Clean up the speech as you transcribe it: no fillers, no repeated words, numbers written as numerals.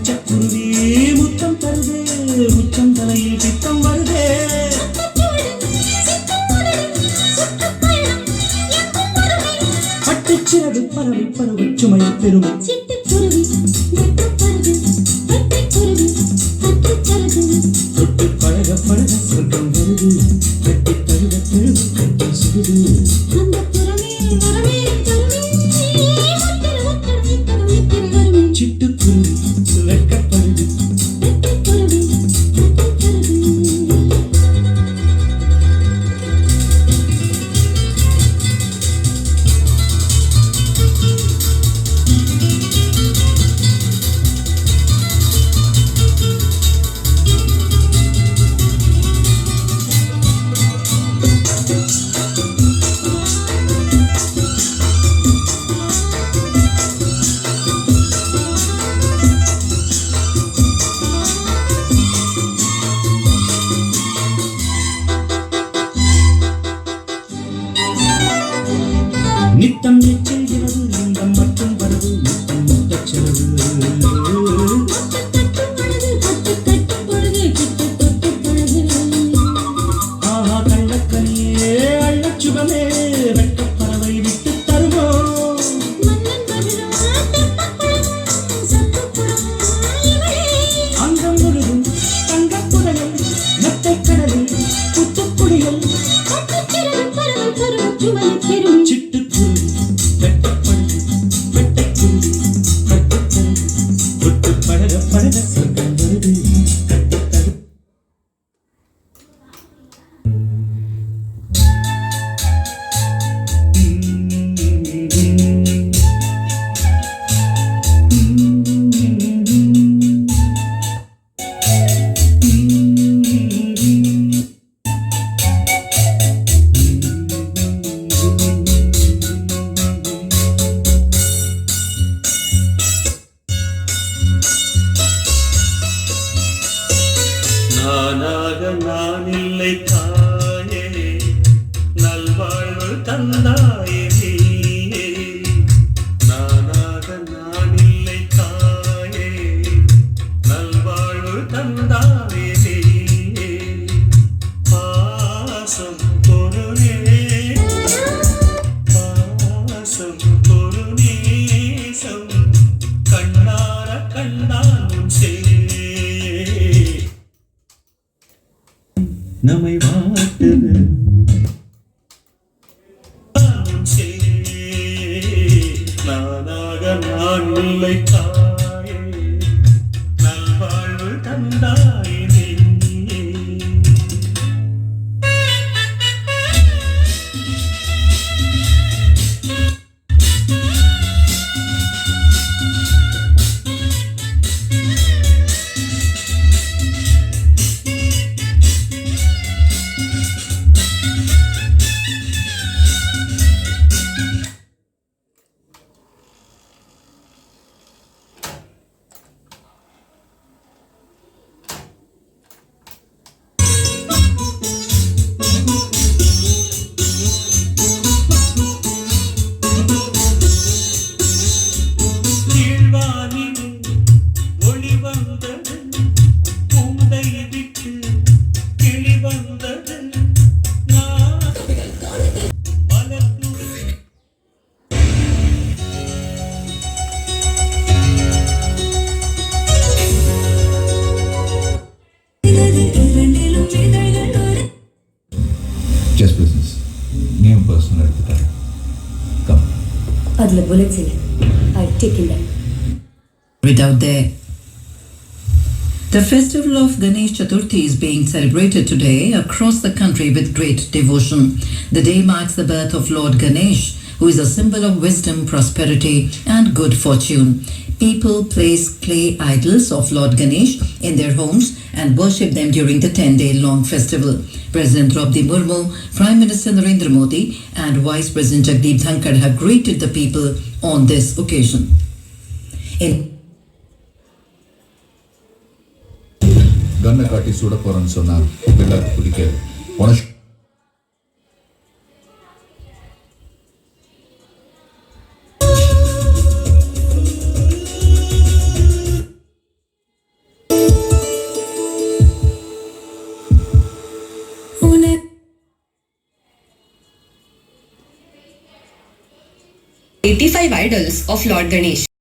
பச்சைக்குருவி முத்தம் தருது உச்சம் தலையில் பித்தம் வருதே பட்டுச்சிறகு பறவை பறவை சுமை பெருமை தொட்டு பழக பழக சொர்க்கம் வருது கட்டி தழுவ தழுவ கட்டி சுடுது சிட்டுக்குருவி வெட்கப்படுது நித்தம் எச்செல்கிறது இன்பம் மட்டும் வருது முத்தம் முத்தச் செலவு ஆஹா கள்ளக்கனியே அள்ளச் சுகமே வெட்டப் பறவை விட்டு தருமோ அங்கம் முழுதும் தங்கப் புதையல் மெத்தைக் கடலில் புத்துக்குடிகள் சிட்டுக்குருவி வெட்டப்படுது வெட்டைக்குருவி கட்டுத்தருது தொட்டு பழக பழக சொர்க்கம் வருது கட்டுத்தரு நானாக நான் இல்லை தாயே நல்வாழ்வு தந்தாயே நீயே நானாக நான் இல்லை தாயே நல்வாழ்வு தந்தாயே நீயே பாசம் பொருளே பாசம் பொருளேசம் கண்ணார கண்ணாலும் சே நம்மை வாட்டுது நானாக நான் இல்லை தாயே நல்வாழ்வு தந்தாயே Just business. New personal எடுத்துட்டாரு. Come. அதுல bullets இல்லை. I've taken them. Right out there. The festival of Ganesh Chaturthi is being celebrated today across the country with great devotion. The day marks the birth of Lord Ganesh, who is a symbol of wisdom, prosperity, and good fortune. People place clay idols of Lord Ganesh in their homes and worship them during the 10-day-long festival. President Draupadi Murmu, Prime Minister Narendra Modi, and Vice President Jagdeep Dhankad have greeted the people on this occasion. கண்ணை காட்டி சுட போறேன்னு சொன்னா எல்லாருக்கும் பிடிக்காது. 85 idols of Lord Ganesh.